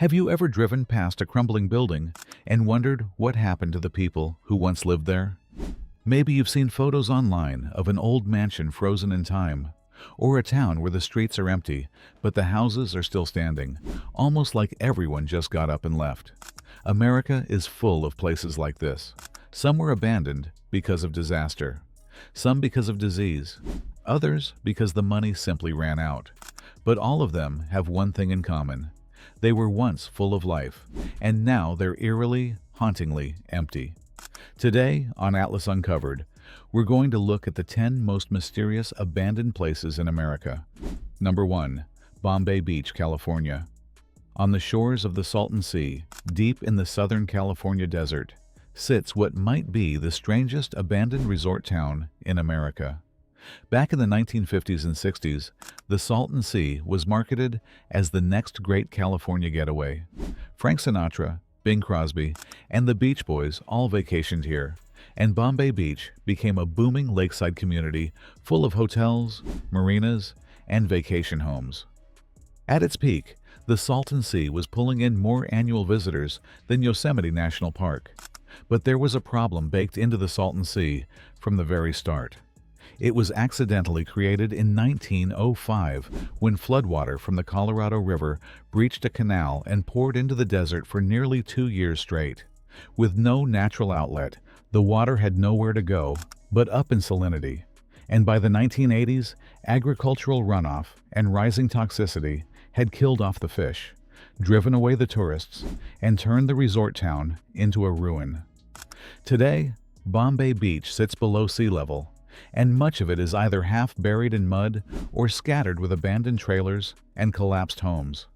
Have you ever driven past a crumbling building and wondered what happened to the people who once lived there? Maybe you've seen photos online of an old mansion frozen in time, or a town where the streets are empty, but the houses are still standing, almost like everyone just got up and left. America is full of places like this. Some were abandoned because of disaster, some because of disease, others because the money simply ran out. But all of them have one thing in common. They were once full of life, and now they're eerily, hauntingly empty. Today, on Atlas Uncovered, we're going to look at the 10 most mysterious abandoned places in America. Number 1. Bombay Beach, California. On the shores of the Salton Sea, deep in the Southern California desert, sits what might be the strangest abandoned resort town in America. Back in the 1950s and 60s, the Salton Sea was marketed as the next great California getaway. Frank Sinatra, Bing Crosby, and the Beach Boys all vacationed here, and Bombay Beach became a booming lakeside community full of hotels, marinas, and vacation homes. At its peak, the Salton Sea was pulling in more annual visitors than Yosemite National Park. But there was a problem baked into the Salton Sea from the very start. It was accidentally created in 1905 when floodwater from the Colorado River breached a canal and poured into the desert for nearly 2 years straight. With no natural outlet, the water had nowhere to go but up in salinity. And by the 1980s, agricultural runoff and rising toxicity had killed off the fish, driven away the tourists, and turned the resort town into a ruin. Today, Bombay Beach sits below sea level, and much of it is either half buried in mud or scattered with abandoned trailers and collapsed homes.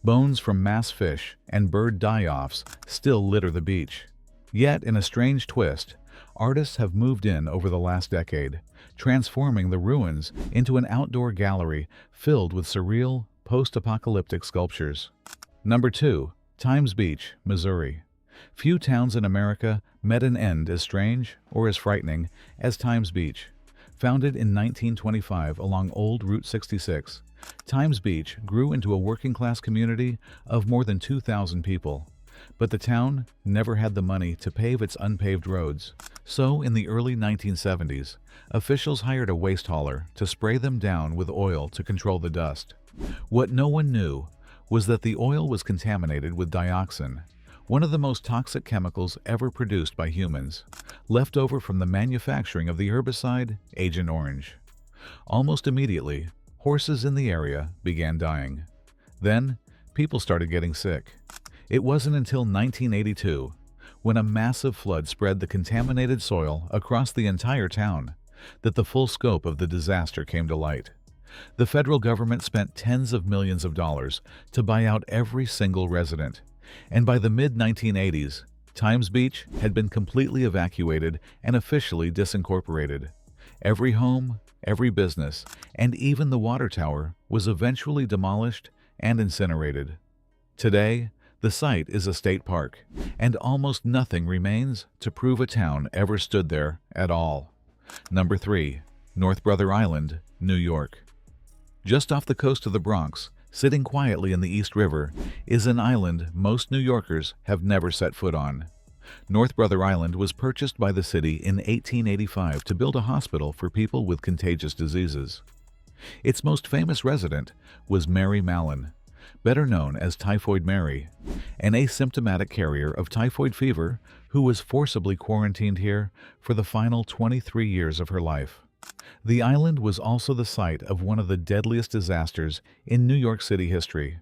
Bones from mass fish and bird die-offs still litter the beach. Yet, in a strange twist, artists have moved in over the last decade, transforming the ruins into an outdoor gallery filled with surreal, post-apocalyptic sculptures. Number 2. Times Beach, Missouri. Few towns in America met an end as strange or as frightening as Times Beach. Founded in 1925 along Old Route 66, Times Beach grew into a working-class community of more than 2,000 people. But the town never had the money to pave its unpaved roads. So, in the early 1970s, officials hired a waste hauler to spray them down with oil to control the dust. What no one knew was that the oil was contaminated with dioxin, one of the most toxic chemicals ever produced by humans, left over from the manufacturing of the herbicide Agent Orange. Almost immediately, horses in the area began dying. Then, people started getting sick. It wasn't until 1982, when a massive flood spread the contaminated soil across the entire town, that the full scope of the disaster came to light. The federal government spent tens of millions of dollars to buy out every single resident, and by the mid-1980s, Times Beach had been completely evacuated and officially disincorporated. Every home, every business, and even the water tower was eventually demolished and incinerated. Today, the site is a state park, and almost nothing remains to prove a town ever stood there at all. Number 3. North Brother Island, New York. Just off the coast of the Bronx, sitting quietly in the East River, is an island most New Yorkers have never set foot on. North Brother Island was purchased by the city in 1885 to build a hospital for people with contagious diseases. Its most famous resident was Mary Mallon, better known as Typhoid Mary, an asymptomatic carrier of typhoid fever who was forcibly quarantined here for the final 23 years of her life. The island was also the site of one of the deadliest disasters in New York City history.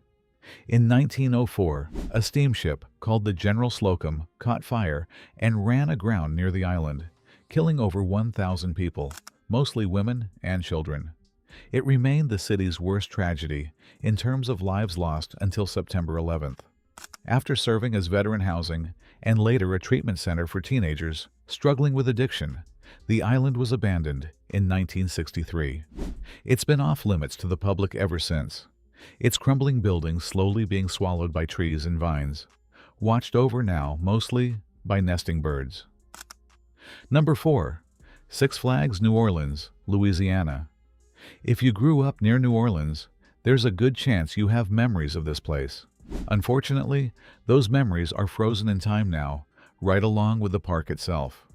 In 1904, a steamship called the General Slocum caught fire and ran aground near the island, killing over 1,000 people, mostly women and children. It remained the city's worst tragedy in terms of lives lost until September 11th. After serving as veteran housing and later a treatment center for teenagers struggling with addiction, the island was abandoned in 1963. It's been off limits to the public ever since, its crumbling buildings slowly being swallowed by trees and vines, watched over now mostly by nesting birds. Number 4. Six Flags New Orleans, Louisiana. If you grew up near New Orleans, there's a good chance you have memories of this place. Unfortunately, those memories are frozen in time now, right along with the park itself.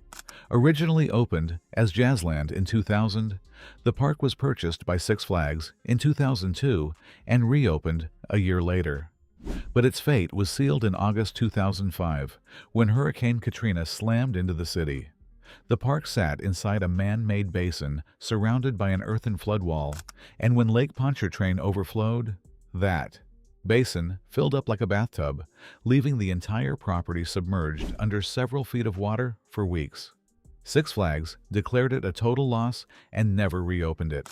Originally opened as Jazzland in 2000, the park was purchased by Six Flags in 2002 and reopened a year later. But its fate was sealed in August 2005 when Hurricane Katrina slammed into the city. The park sat inside a man-made basin surrounded by an earthen flood wall, and when Lake Pontchartrain overflowed, that basin filled up like a bathtub, leaving the entire property submerged under several feet of water for weeks. Six Flags declared it a total loss and never reopened it.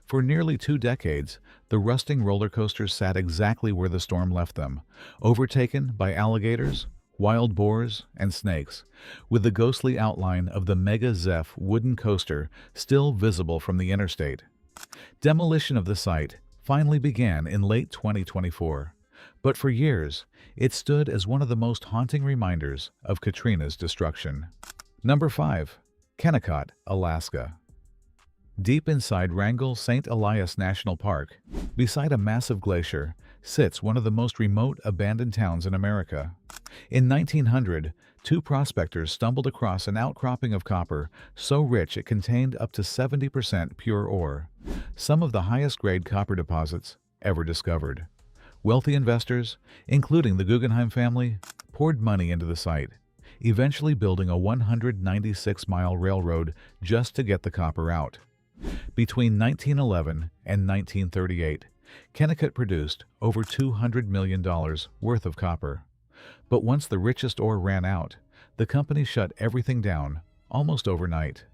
For nearly 2 decades, the rusting roller coasters sat exactly where the storm left them, overtaken by alligators, wild boars, and snakes, with the ghostly outline of the Mega Zeph wooden coaster still visible from the interstate. Demolition of the site finally began in late 2024, but for years, it stood as one of the most haunting reminders of Katrina's destruction. Number 5. Kennecott, Alaska. Deep inside Wrangell St. Elias National Park, beside a massive glacier, sits one of the most remote abandoned towns in America. In 1900, 2 prospectors stumbled across an outcropping of copper so rich it contained up to 70% pure ore, some of the highest-grade copper deposits ever discovered. Wealthy investors, including the Guggenheim family, poured money into the site, eventually building a 196-mile railroad just to get the copper out. Between 1911 and 1938, Kennecott produced over $200 million worth of copper. But once the richest ore ran out, the company shut everything down almost overnight.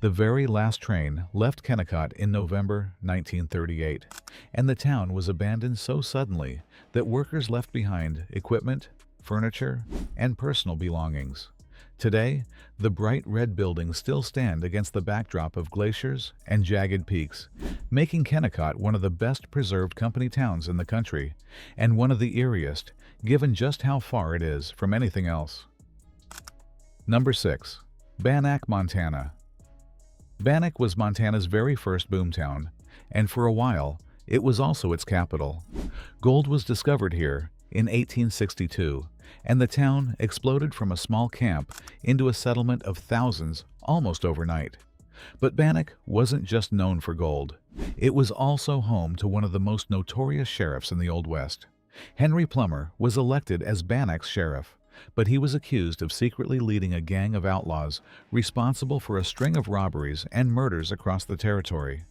The very last train left Kennecott in November 1938, and the town was abandoned so suddenly that workers left behind equipment, furniture, and personal belongings. Today, the bright red buildings still stand against the backdrop of glaciers and jagged peaks, making Kennecott one of the best-preserved company towns in the country, and one of the eeriest, given just how far it is from anything else. Number 6. Bannack, Montana. Bannack was Montana's very first boomtown, and for a while, it was also its capital. Gold was discovered here in 1862, and the town exploded from a small camp into a settlement of thousands almost overnight. But Bannack wasn't just known for gold. It was also home to one of the most notorious sheriffs in the Old West. Henry Plummer was elected as Bannack's sheriff, but he was accused of secretly leading a gang of outlaws responsible for a string of robberies and murders across the territory.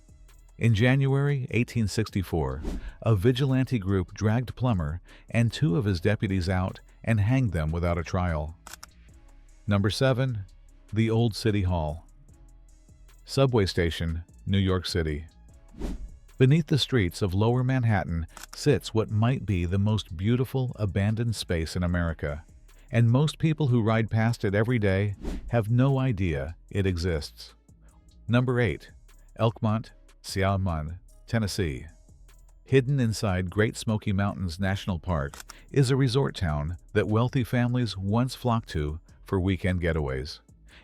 In January 1864, a vigilante group dragged Plummer and 2 of his deputies out and hanged them without a trial. Number 7. The Old City Hall. Subway Station, New York City. Beneath the streets of Lower Manhattan sits what might be the most beautiful abandoned space in America, and most people who ride past it every day have no idea it exists. Number 8. Elkmont, Siaman, Tennessee. Hidden inside Great Smoky Mountains National Park is a resort town that wealthy families once flocked to for weekend getaways,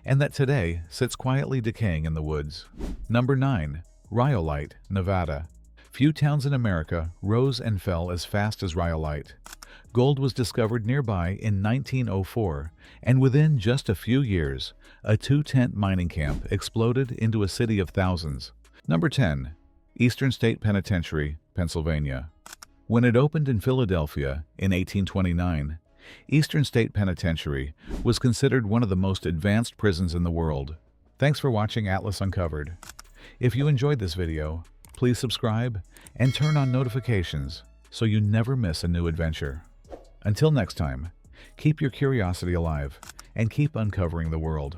and that today sits quietly decaying in the woods. Number 9. Rhyolite, Nevada. Few towns in America rose and fell as fast as Rhyolite. Gold was discovered nearby in 1904, and within just a few years, a 2-tent mining camp exploded into a city of thousands. Number 10. Eastern State Penitentiary, Pennsylvania. When it opened in Philadelphia in 1829, Eastern State Penitentiary was considered one of the most advanced prisons in the world. Thanks for watching Atlas Uncovered. If you enjoyed this video, please subscribe and turn on notifications so you never miss a new adventure. Until next time, keep your curiosity alive and keep uncovering the world.